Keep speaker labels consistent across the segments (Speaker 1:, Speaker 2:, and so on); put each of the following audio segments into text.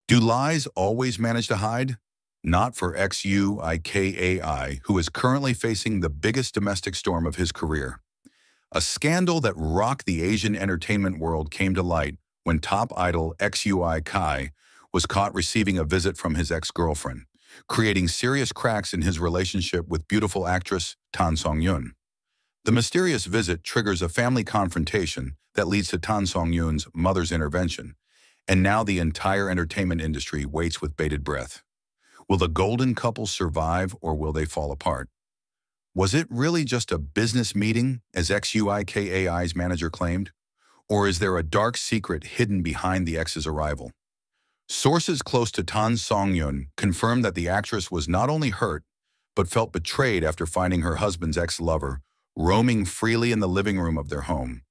Speaker 1: Do lies always manage to hide? Not for XUI KAI, who is currently facing the biggest domestic storm of his career. A scandal that rocked the Asian entertainment world came to light when top idol XUI Kai was caught receiving a visit from his ex-girlfriend, creating serious cracks in his relationship with beautiful actress Tan Songyun. The mysterious visit triggers a family confrontation that leads to Tan Songyun's mother's intervention, and now the entire entertainment industry waits with bated breath. Will the golden couple survive, or will they fall apart? Was it really just a business meeting, as XUI KAI's manager claimed? Or is there a dark secret hidden behind the ex's arrival? Sources close to Tan Songyun confirmed that the actress was not only hurt, but felt betrayed after finding her husband's ex-lover roaming freely in the living room of their home.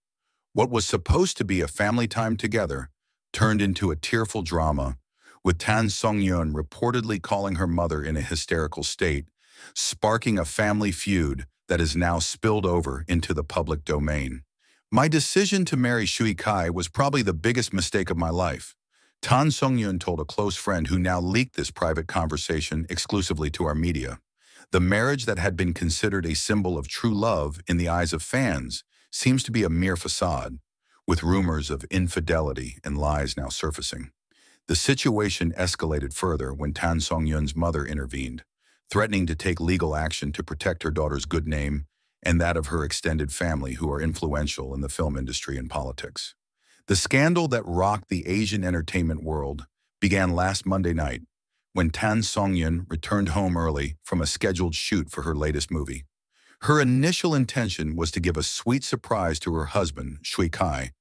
Speaker 1: What was supposed to be a family time together turned into a tearful drama, with Tan Songyun reportedly calling her mother in a hysterical state, sparking a family feud that is now spilled over into the public domain. My decision to marry XUI Kai was probably the biggest mistake of my life, Tan Songyun told a close friend who now leaked this private conversation exclusively to our media. The marriage that had been considered a symbol of true love in the eyes of fans seems to be a mere facade, with rumors of infidelity and lies now surfacing. The situation escalated further when Tan Songyun's mother intervened, threatening to take legal action to protect her daughter's good name and that of her extended family, who are influential in the film industry and politics. The scandal that rocked the Asian entertainment world began last Monday night when Tan Songyun returned home early from a scheduled shoot for her latest movie. Her initial intention was to give a sweet surprise to her husband, XUI Kai,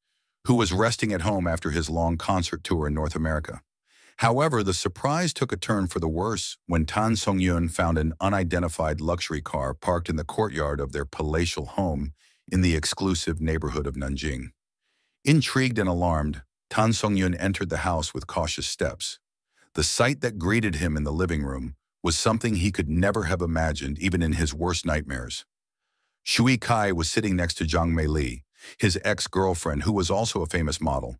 Speaker 1: who was resting at home after his long concert tour in North America. However, the surprise took a turn for the worse when Tan Songyun found an unidentified luxury car parked in the courtyard of their palatial home in the exclusive neighborhood of Nanjing. Intrigued and alarmed, Tan Songyun entered the house with cautious steps. The sight that greeted him in the living room was something he could never have imagined even in his worst nightmares. XUI Kai was sitting next to Zhang Meili, his ex-girlfriend, who was also a famous model.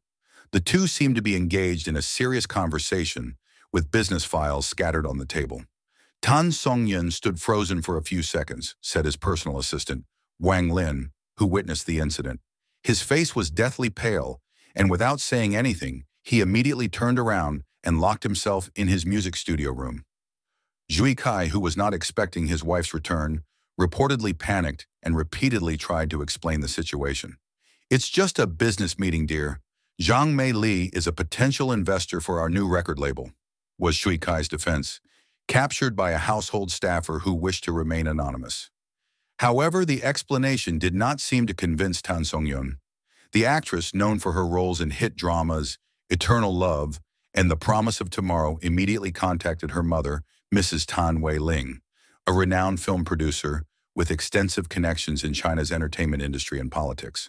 Speaker 1: The two seemed to be engaged in a serious conversation, with business files scattered on the table. Tan Songyun stood frozen for a few seconds, said his personal assistant, Wang Lin, who witnessed the incident. His face was deathly pale, and without saying anything, he immediately turned around and locked himself in his music studio room. XUI Kai, who was not expecting his wife's return, reportedly panicked and repeatedly tried to explain the situation. "It's just a business meeting, dear. Zhang Meili is a potential investor for our new record label," was XUI Kai's defense, captured by a household staffer who wished to remain anonymous. However, the explanation did not seem to convince Tan Songyun. The actress, known for her roles in hit dramas Eternal Love and The Promise of Tomorrow, immediately contacted her mother, Mrs. Tan Wei-ling, a renowned film producer with extensive connections in China's entertainment industry and politics.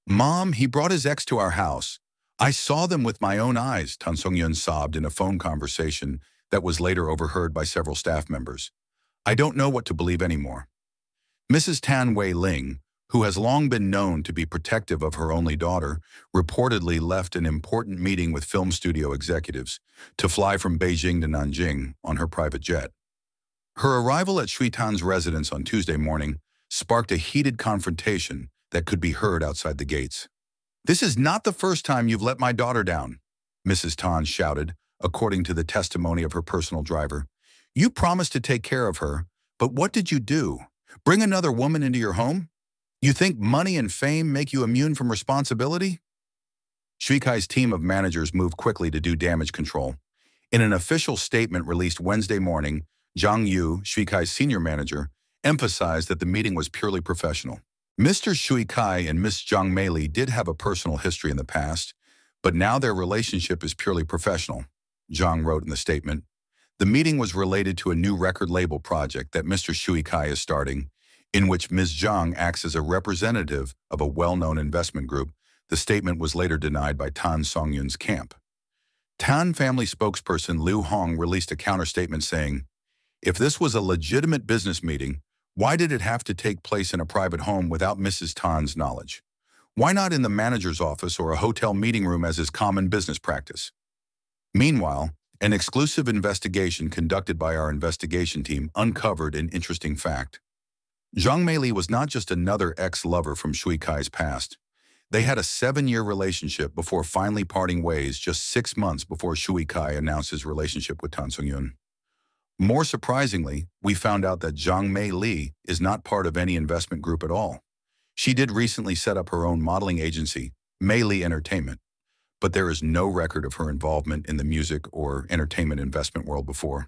Speaker 1: "Mom, he brought his ex to our house. I saw them with my own eyes," Tan Songyun sobbed in a phone conversation that was later overheard by several staff members. "I don't know what to believe anymore." Mrs. Tan Wei-ling, who has long been known to be protective of her only daughter, reportedly left an important meeting with film studio executives to fly from Beijing to Nanjing on her private jet. Her arrival at XUI Tan's residence on Tuesday morning sparked a heated confrontation that could be heard outside the gates. "This is not the first time you've let my daughter down," Mrs. Tan shouted, according to the testimony of her personal driver. "You promised to take care of her, but what did you do? Bring another woman into your home? You think money and fame make you immune from responsibility?" XUI Kai's team of managers moved quickly to do damage control. In an official statement released Wednesday morning, Zhang Yu, XUI Kai's senior manager, emphasized that the meeting was purely professional. Mr. XUI Kai and Miss Zhang Meili did have a personal history in the past, but now their relationship is purely professional, Zhang wrote in the statement. The meeting was related to a new record label project that Mr. XUI Kai is starting, in which Ms. Zhang acts as a representative of a well-known investment group. The statement was later denied by Tan Songyun's camp. Tan family spokesperson Liu Hong released a counter-statement saying, "If this was a legitimate business meeting, why did it have to take place in a private home without Mrs. Tan's knowledge? Why not in the manager's office or a hotel meeting room as is common business practice?" Meanwhile, an exclusive investigation conducted by our investigation team uncovered an interesting fact. Zhang Meili was not just another ex-lover from XUI Kai's past. They had a 7-year relationship before finally parting ways just 6 months before XUI Kai announced his relationship with Tan Songyun. More surprisingly, we found out that Zhang Meili is not part of any investment group at all. She did recently set up her own modeling agency, Meili Entertainment, but there is no record of her involvement in the music or entertainment investment world before.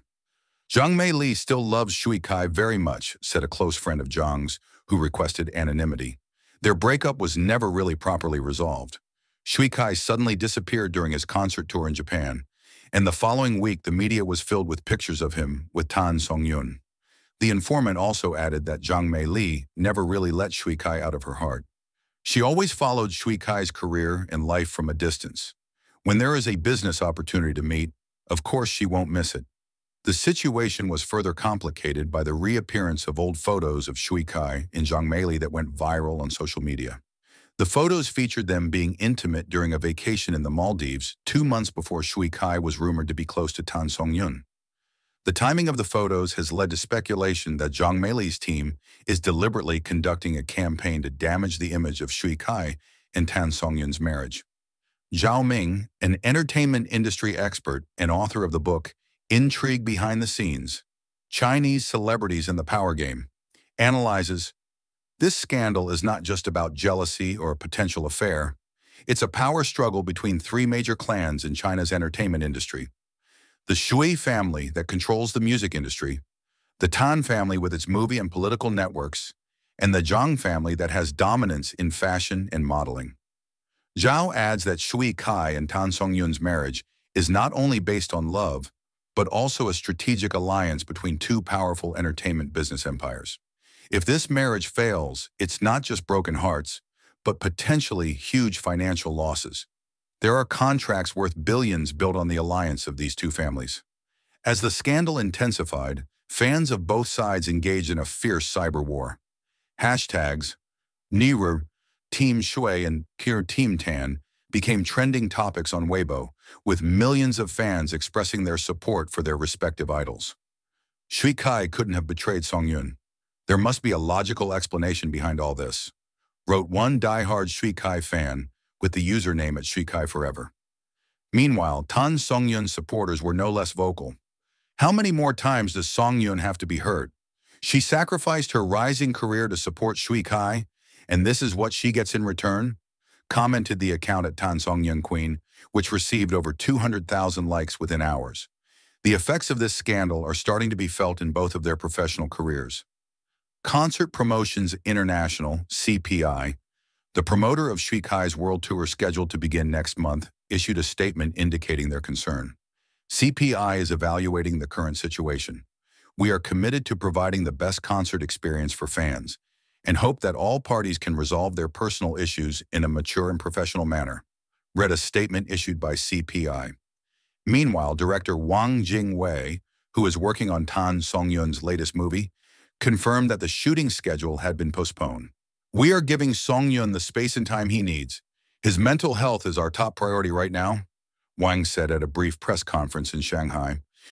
Speaker 1: Zhang Meili still loves XUI Kai very much, said a close friend of Zhang's, who requested anonymity. Their breakup was never really properly resolved. XUI Kai suddenly disappeared during his concert tour in Japan, and the following week the media was filled with pictures of him with Tan Songyun. The informant also added that Zhang Meili never really let XUI Kai out of her heart. She always followed XUI Kai's career and life from a distance. When there is a business opportunity to meet, of course she won't miss it. The situation was further complicated by the reappearance of old photos of XUI Kai and Zhang Meili that went viral on social media. The photos featured them being intimate during a vacation in the Maldives 2 months before XUI Kai was rumored to be close to Tan Songyun. The timing of the photos has led to speculation that Zhang Meili's team is deliberately conducting a campaign to damage the image of XUI Kai and Tan Songyun's marriage. Zhao Ming, an entertainment industry expert and author of the book Intrigue Behind the Scenes, Chinese Celebrities in the Power Game, analyzes, this scandal is not just about jealousy or a potential affair. It's a power struggle between 3 major clans in China's entertainment industry. The Shui family that controls the music industry, the Tan family with its movie and political networks, and the Zhang family that has dominance in fashion and modeling. Zhao adds that XUI Kai and Tan Songyun's marriage is not only based on love, but also a strategic alliance between 2 powerful entertainment business empires. If this marriage fails, it's not just broken hearts, but potentially huge financial losses. There are contracts worth billions built on the alliance of these 2 families. As the scandal intensified, fans of both sides engaged in a fierce cyber war. Hashtags Niru, Team Shui, and Kir Team Tan became trending topics on Weibo, with millions of fans expressing their support for their respective idols. XUI Kai couldn't have betrayed Songyun. There must be a logical explanation behind all this, wrote one die-hard XUI Kai fan with the username at XUI Kai Forever. Meanwhile, Tan Songyun's supporters were no less vocal. How many more times does Songyun have to be hurt? She sacrificed her rising career to support XUI Kai, and this is what she gets in return? Commented the account at Tan Songyun Queen, which received over 200,000 likes within hours. The effects of this scandal are starting to be felt in both of their professional careers. Concert Promotions International, CPI, the promoter of XUI Kai's world tour scheduled to begin next month, issued a statement indicating their concern. CPI is evaluating the current situation. We are committed to providing the best concert experience for fans and hope that all parties can resolve their personal issues in a mature and professional manner, read a statement issued by CPI. Meanwhile, director Wang Jingwei, who is working on Tan Songyun's latest movie, confirmed that the shooting schedule had been postponed. We are giving Songyun the space and time he needs. His mental health is our top priority right now, Wang said at a brief press conference in Shanghai.